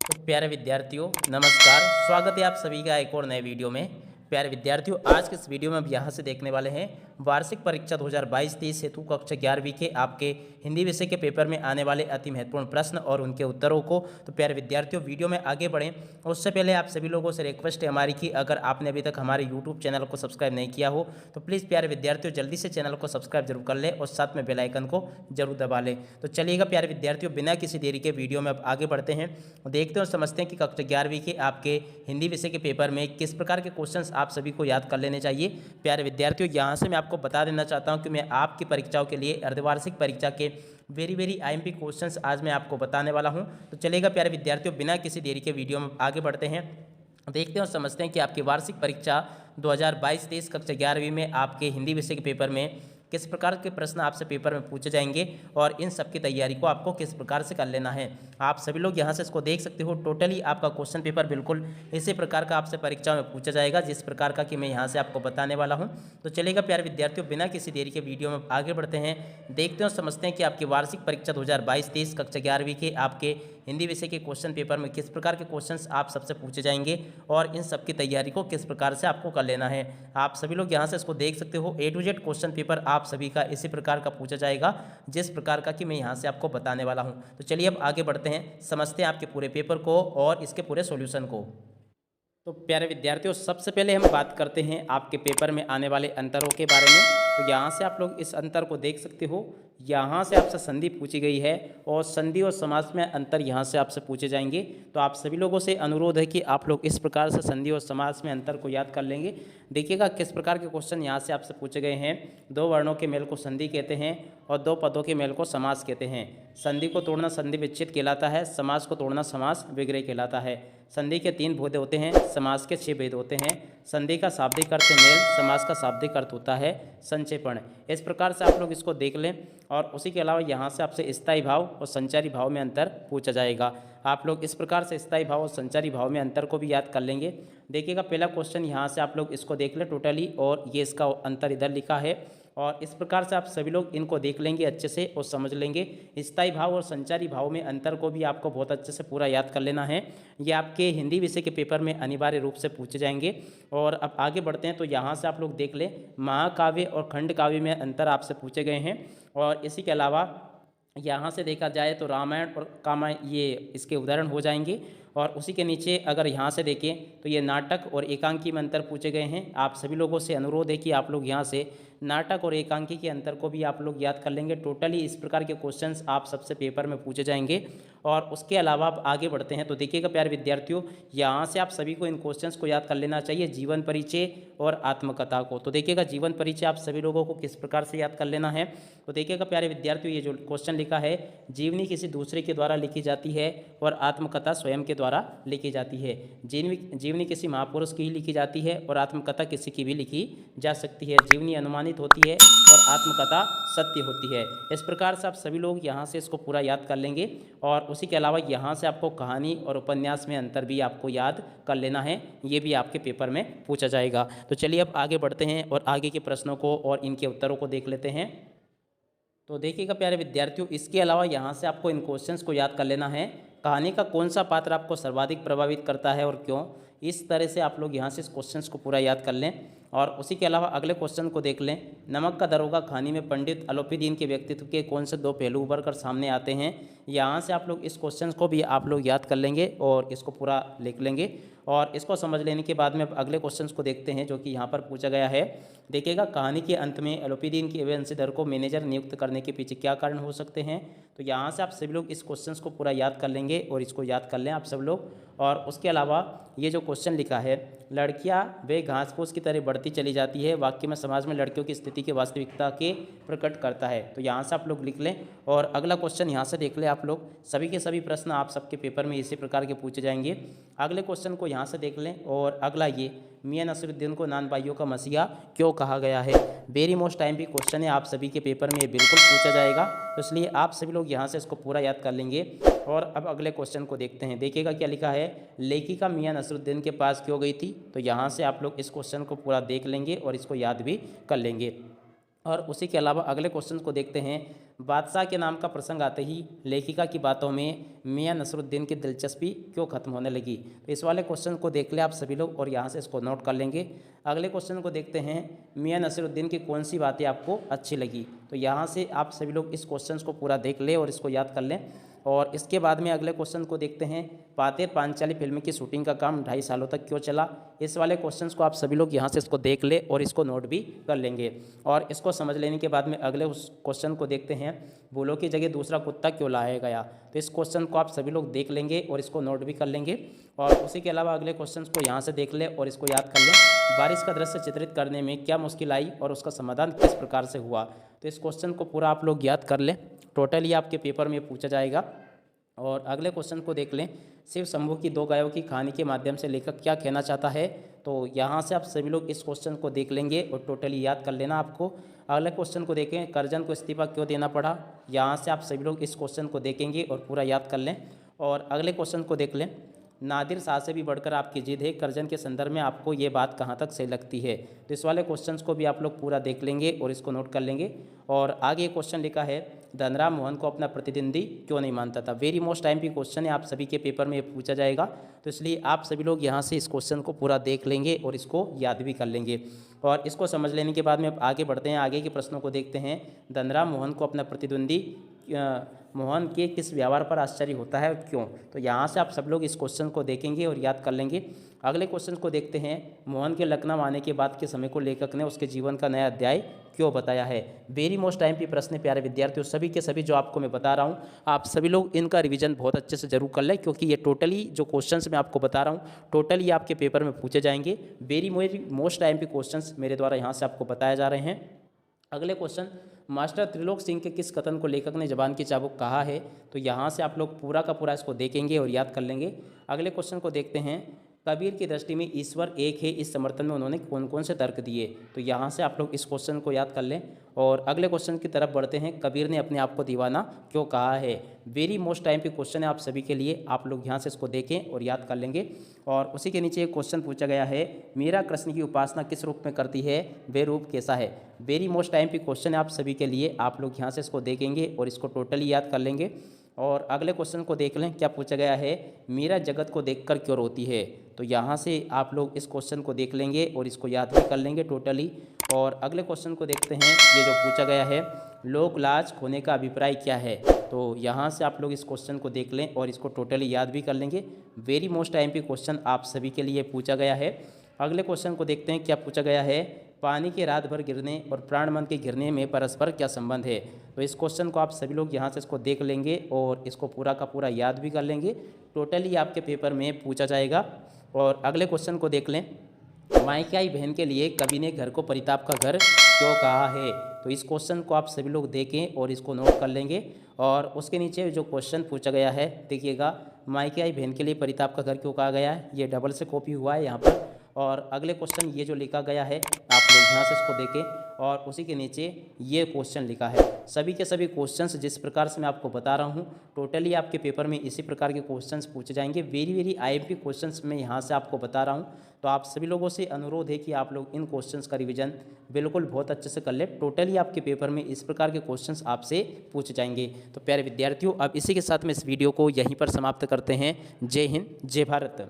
तो प्यारे विद्यार्थियों नमस्कार। स्वागत है आप सभी का एक और नए वीडियो में। प्यारे विद्यार्थियों आज के इस वीडियो में अब यहाँ से देखने वाले हैं वार्षिक परीक्षा 2022-23 हेतु कक्षा 11वीं के आपके हिंदी विषय के पेपर में आने वाले अति महत्वपूर्ण प्रश्न और उनके उत्तरों को। तो प्यारे विद्यार्थियों वीडियो में आगे बढ़ें उससे पहले आप सभी लोगों से रिक्वेस्ट है हमारी कि अगर आपने अभी तक हमारे यूट्यूब चैनल को सब्सक्राइब नहीं किया हो तो प्लीज़ प्यारे विद्यार्थियों जल्दी से चैनल को सब्सक्राइब जरूर कर लें और साथ में बेल आइकन को जरूर दबा लें। तो चलिएगा प्यारे विद्यार्थियों बिना किसी देरी के वीडियो में अब आगे बढ़ते हैं, देखते हैं और समझते हैं कि कक्षा 11वीं के आपके हिंदी विषय के पेपर में किस प्रकार के क्वेश्चंस आप सभी को याद कर लेने चाहिए। प्यारे विद्यार्थियों यहाँ से मैं आपको बता देना चाहता हूँ कि मैं आपकी परीक्षाओं के लिए अर्धवार्षिक परीक्षा के वेरी आईएमपी क्वेश्चंस आज मैं आपको बताने वाला हूँ। तो चलेगा प्यारे विद्यार्थियों बिना किसी देरी के वीडियो में आगे बढ़ते हैं, देखते हैं और समझते हैं कि आपकी वार्षिक परीक्षा 2022-23 कक्षा 11वीं में आपके हिंदी विषय के पेपर में किस प्रकार के प्रश्न आपसे पेपर में पूछे जाएंगे और इन सब की तैयारी को आपको किस प्रकार से कर लेना है। आप सभी लोग यहाँ से इसको देख सकते हो। टोटली आपका क्वेश्चन पेपर बिल्कुल इसी प्रकार का आपसे परीक्षा में पूछा जाएगा जिस प्रकार का कि मैं यहाँ से आपको बताने वाला हूँ। तो चलेगा प्यारे विद्यार्थियों बिना किसी देरी के वीडियो में आगे बढ़ते हैं, देखते हैं और समझते हैं कि आपकी वार्षिक परीक्षा 2022-23 कक्षा 11वीं के आपके हिंदी विषय के क्वेश्चन पेपर में किस प्रकार के क्वेश्चंस आप सबसे पूछे जाएंगे और इन सब की तैयारी को किस प्रकार से आपको कर लेना है। आप सभी लोग यहाँ से इसको देख सकते हो। A to Z question paper आप सभी का इसी प्रकार का पूछा जाएगा जिस प्रकार का कि मैं यहाँ से आपको बताने वाला हूँ। तो चलिए अब आगे बढ़ते हैं, समझते हैं आपके पूरे पेपर को और इसके पूरे सॉल्यूशन को। तो प्यारे विद्यार्थियों सबसे पहले हम बात करते हैं आपके पेपर में आने वाले अंतरों के बारे में। तो यहाँ से आप लोग इस अंतर को देख सकते हो। यहाँ से आपसे संधि पूछी गई है और संधि और समास में अंतर यहाँ से आपसे पूछे जाएंगे। तो आप सभी लोगों से अनुरोध है कि आप लोग इस प्रकार से संधि और समास में अंतर को याद कर लेंगे। देखिएगा किस प्रकार के क्वेश्चन यहाँ से आपसे पूछे गए हैं। दो वर्णों के मेल को संधि कहते हैं और दो पदों के मेल को समास कहते हैं। संधि को तोड़ना संधि विच्छेद कहलाता है, समास को तोड़ना समास विग्रह कहलाता है। संधि के 3 भेद होते हैं, समास के 6 भेद होते हैं। संधि का शाब्दिक अर्थ मेल, समास का शाब्दिक अर्थ होता है संक्षेपण। इस प्रकार से आप लोग इसको देख लें और उसी के अलावा यहाँ से आपसे स्थायी भाव और संचारी भाव में अंतर पूछा जाएगा। आप लोग इस प्रकार से स्थायी भाव और संचारी भाव में अंतर को भी याद कर लेंगे। देखिएगा पहला क्वेश्चन यहाँ से आप लोग इसको देख लें टोटली और ये इसका अंतर इधर लिखा है और इस प्रकार से आप सभी लोग इनको देख लेंगे अच्छे से और समझ लेंगे। स्थायी भाव और संचारी भाव में अंतर को भी आपको बहुत अच्छे से पूरा याद कर लेना है। ये आपके हिंदी विषय के पेपर में अनिवार्य रूप से पूछे जाएंगे। और अब आगे बढ़ते हैं तो यहाँ से आप लोग देख लें महाकाव्य और खंड काव्य में अंतर आपसे पूछे गए हैं। और इसी के अलावा यहाँ से देखा जाए तो रामायण और कामायण ये इसके उदाहरण हो जाएंगे। और उसी के नीचे अगर यहाँ से देखें तो ये नाटक और एकांकी में अंतर पूछे गए हैं। आप सभी लोगों से अनुरोध है कि आप लोग यहाँ से नाटक और एकांकी के अंतर को भी आप लोग याद कर लेंगे। टोटली इस प्रकार के क्वेश्चंस आप सबसे पेपर में पूछे जाएंगे। और उसके अलावा आप आगे बढ़ते हैं तो देखिएगा प्यारे विद्यार्थियों यहाँ से आप सभी को इन क्वेश्चंस को याद कर लेना चाहिए, जीवन परिचय और आत्मकथा को। तो देखिएगा जीवन परिचय आप सभी लोगों को किस प्रकार से याद कर लेना है। तो देखिएगा प्यारे विद्यार्थियों ये जो क्वेश्चन लिखा है, जीवनी किसी दूसरे के द्वारा लिखी जाती है और आत्मकथा स्वयं के द्वारा लिखी जाती है। जीवनी किसी महापुरुष की ही लिखी जाती है और आत्मकथा किसी की भी लिखी जा सकती है। जीवनी अनुमानित होती है और आत्मकथा सत्य होती है। इस प्रकार से आप सभी लोग यहाँ से इसको पूरा याद कर लेंगे। और उसी के अलावा यहाँ से आपको कहानी और उपन्यास में अंतर भी आपको याद कर लेना है, ये भी आपके पेपर में पूछा जाएगा। तो चलिए अब आगे बढ़ते हैं और आगे के प्रश्नों को और इनके उत्तरों को देख लेते हैं। तो देखिएगा प्यारे विद्यार्थियों इसके अलावा यहाँ से आपको इन क्वेश्चंस को याद कर लेना है। कहानी का कौन सा पात्र आपको सर्वाधिक प्रभावित करता है और क्यों, इस तरह से आप लोग यहाँ से इस क्वेश्चंस को पूरा याद कर लें। और उसी के अलावा अगले क्वेश्चन को देख लें, नमक का दरोगा कहानी में पंडित अलोपीदीन के व्यक्तित्व के कौन से 2 पहलू उभर कर सामने आते हैं। यहाँ से आप लोग इस क्वेश्चन को भी आप लोग याद कर लेंगे और इसको पूरा लिख लेंगे। और इसको समझ लेने के बाद में अब अगले क्वेश्चंस को देखते हैं जो कि यहाँ पर पूछा गया है। देखिएगा कहानी के अंत में अलोपीदीन के वंशीधर को मैनेजर नियुक्त करने के पीछे क्या कारण हो सकते हैं। तो यहाँ से आप सभी लोग इस क्वेश्चंस को पूरा याद कर लेंगे और इसको याद कर लें आप सब लोग। और उसके अलावा ये जो क्वेश्चन लिखा है, लड़कियां वे घास फूस की तरह बढ़ती चली जाती है, वाक्य में समाज में लड़कियों की स्थिति की वास्तविकता के प्रकट करता है। तो यहाँ से आप लोग लिख लें। और अगला क्वेश्चन यहाँ से देख लें आप लोग। सभी के सभी प्रश्न आप सबके पेपर में इसी प्रकार के पूछे जाएंगे। अगले क्वेश्चन को यहाँ से देख लें। और अगला ये मियां नसीरुद्दीन को नान भाइयों का मसीहा क्यों कहा गया है, वेरी मोस्ट टाइम भी क्वेश्चन है, आप सभी के पेपर में ये बिल्कुल पूछा जाएगा। तो इसलिए आप सभी लोग यहाँ से इसको पूरा याद कर लेंगे। और अब अगले क्वेश्चन को देखते हैं। देखिएगा क्या लिखा है, लेखिका मियां नसीरुद्दीन के पास क्यों गई थी। तो यहाँ से आप लोग इस क्वेश्चन को पूरा देख लेंगे और इसको याद भी कर लेंगे। और उसी के अलावा अगले क्वेश्चन को देखते हैं। बादशाह के नाम का प्रसंग आते ही लेखिका की बातों में मियां नसरुद्दीन की दिलचस्पी क्यों खत्म होने लगी। तो इस वाले क्वेश्चन को देख ले आप सभी लोग और यहाँ से इसको नोट कर लेंगे। अगले क्वेश्चन को देखते हैं, मियां नसरुद्दीन की कौन सी बातें आपको अच्छी लगी। तो यहाँ से आप सभी लोग इस क्वेश्चन को पूरा देख ले और इसको याद कर लें। और इसके बाद में अगले क्वेश्चन को देखते हैं, पातेर पांचाली फिल्म की शूटिंग का काम 2.5 सालों तक क्यों चला। इस वाले क्वेश्चंस को आप सभी लोग यहाँ से इसको देख ले और इसको नोट भी कर लेंगे। और इसको समझ लेने के बाद में अगले उस क्वेश्चन को देखते हैं, बोलो की जगह दूसरा कुत्ता क्यों लाया गया। तो इस क्वेश्चन को आप सभी लोग देख लेंगे और इसको नोट भी कर लेंगे। और उसी के अलावा अगले क्वेश्चन को यहाँ से देख ले और इसको याद कर लें, बारिश का दृश्य चित्रित करने में क्या मुश्किल आई और उसका समाधान किस प्रकार से हुआ। तो इस क्वेश्चन को पूरा आप लोग याद कर लें, टोटली आपके पेपर में पूछा जाएगा। और अगले क्वेश्चन को देख लें, शिव शंभू की 2 गायों की कहानी के माध्यम से लेखक क्या कहना चाहता है। तो यहाँ से आप सभी लोग इस क्वेश्चन को देख लेंगे और टोटली याद कर लेना आपको। अगले क्वेश्चन को देखें, करजन को इस्तीफा क्यों देना पड़ा। यहाँ से आप सभी लोग इस क्वेश्चन को देखेंगे और पूरा याद कर लें। और अगले क्वेश्चन को देख लें, नादिर शाह से भी बढ़कर आपकी जिद है, करजन के संदर्भ में आपको ये बात कहाँ तक सही लगती है। तो इस वाले क्वेश्चंस को भी आप लोग पूरा देख लेंगे और इसको नोट कर लेंगे। और आगे क्वेश्चन लिखा है, धनराम मोहन को अपना प्रतिद्वंदी क्यों नहीं मानता था। वेरी मोस्ट टाइम की क्वेश्चन है, आप सभी के पेपर में ये पूछा जाएगा। तो इसलिए आप सभी लोग यहाँ से इस क्वेश्चन को पूरा देख लेंगे और इसको याद भी कर लेंगे। और इसको समझ लेने के बाद में आगे बढ़ते हैं, आगे के प्रश्नों को देखते हैं। धनराम मोहन को अपना प्रतिद्वंदी मोहन के किस व्यवहार पर आश्चर्य होता है और क्यों। तो यहाँ से आप सब लोग इस क्वेश्चन को देखेंगे और याद कर लेंगे। अगले क्वेश्चन को देखते हैं, मोहन के लखनऊ आने के बाद के समय को लेखक ने उसके जीवन का नया अध्याय क्यों बताया है। वेरी मोस्ट टाइम की प्रश्न प्यारे विद्यार्थियों, सभी के सभी जो आपको मैं बता रहा हूँ, आप सभी लोग इनका रिवीजन बहुत अच्छे से जरूर कर लें, क्योंकि ये टोटली जो क्वेश्चंस मैं आपको बता रहा हूँ टोटली आपके पेपर में पूछे जाएंगे। वेरी मोस्ट टाइम के क्वेश्चंस मेरे द्वारा यहाँ से आपको बताए जा रहे हैं। अगले क्वेश्चन, मास्टर त्रिलोक सिंह के किस कथन को लेखक ने जबान की चाबुक कहा है। तो यहाँ से आप लोग पूरा का पूरा इसको देखेंगे और याद कर लेंगे। अगले क्वेश्चन को देखते हैं, कबीर की दृष्टि में ईश्वर एक है, इस समर्थन में उन्होंने कौन कौन से तर्क दिए। तो यहाँ से आप लोग इस क्वेश्चन को याद कर लें। और अगले क्वेश्चन की तरफ बढ़ते हैं, कबीर ने अपने आप को दीवाना क्यों कहा है। वेरी मोस्ट टाइम पे क्वेश्चन है आप सभी के लिए, आप लोग यहाँ से इसको देखें और याद कर लेंगे। और उसी के नीचे एक क्वेश्चन पूछा गया है, मीरा कृष्ण की उपासना किस रूप में करती है, वे रूप कैसा है। वेरी मोस्ट टाइम पे क्वेश्चन है आप सभी के लिए, आप लोग यहाँ से इसको देखेंगे और इसको टोटली याद कर लेंगे। और अगले क्वेश्चन को देख लें, क्या पूछा गया है, मीरा जगत को देखकर क्यों रोती है। तो यहाँ से आप लोग इस क्वेश्चन को देख लेंगे और इसको याद भी कर लेंगे टोटली। और अगले क्वेश्चन को देखते हैं, ये जो पूछा गया है, लोक लाज खोने का अभिप्राय क्या है। तो यहाँ से आप लोग इस क्वेश्चन को देख लें और इसको टोटली याद भी कर लेंगे। वेरी मोस्ट टाइम पे क्वेश्चन आप सभी के लिए पूछा गया है। अगले क्वेश्चन को देखते हैं, क्या पूछा गया है, पानी के रात भर गिरने और प्राणमन के गिरने में परस्पर क्या संबंध है। तो इस क्वेश्चन को आप सभी लोग यहाँ से इसको देख लेंगे और इसको पूरा का पूरा याद भी कर लेंगे, टोटली आपके पेपर में पूछा जाएगा। और अगले क्वेश्चन को देख लें, मायके बहन के लिए कवि ने घर को परिताप का घर क्यों कहा है। तो इस क्वेश्चन को आप सभी लोग देखें और इसको नोट कर लेंगे। और उसके नीचे जो क्वेश्चन पूछा गया है देखिएगा, मायके बहन के लिए परिताप का घर क्यों कहा गया है, ये डबल से कॉपी हुआ है यहाँ पर। और अगले क्वेश्चन ये जो लिखा गया है आप लोग यहाँ से इसको देखें और उसी के नीचे ये क्वेश्चन लिखा है। सभी के सभी क्वेश्चंस जिस प्रकार से मैं आपको बता रहा हूँ टोटली आपके पेपर में इसी प्रकार के क्वेश्चंस पूछे जाएंगे। वेरी आईएमपी क्वेश्चंस मैं यहाँ से आपको बता रहा हूँ। तो आप सभी लोगों से अनुरोध है कि आप लोग इन क्वेश्चंस का रिवीजन बिल्कुल बहुत अच्छे से कर ले, टोटली आपके पेपर में इस प्रकार के क्वेश्चंस आपसे पूछे जाएंगे। तो प्यारे विद्यार्थियों, अब इसी के साथ में इस वीडियो को यहीं पर समाप्त करते हैं। जय हिंद, जय भारत।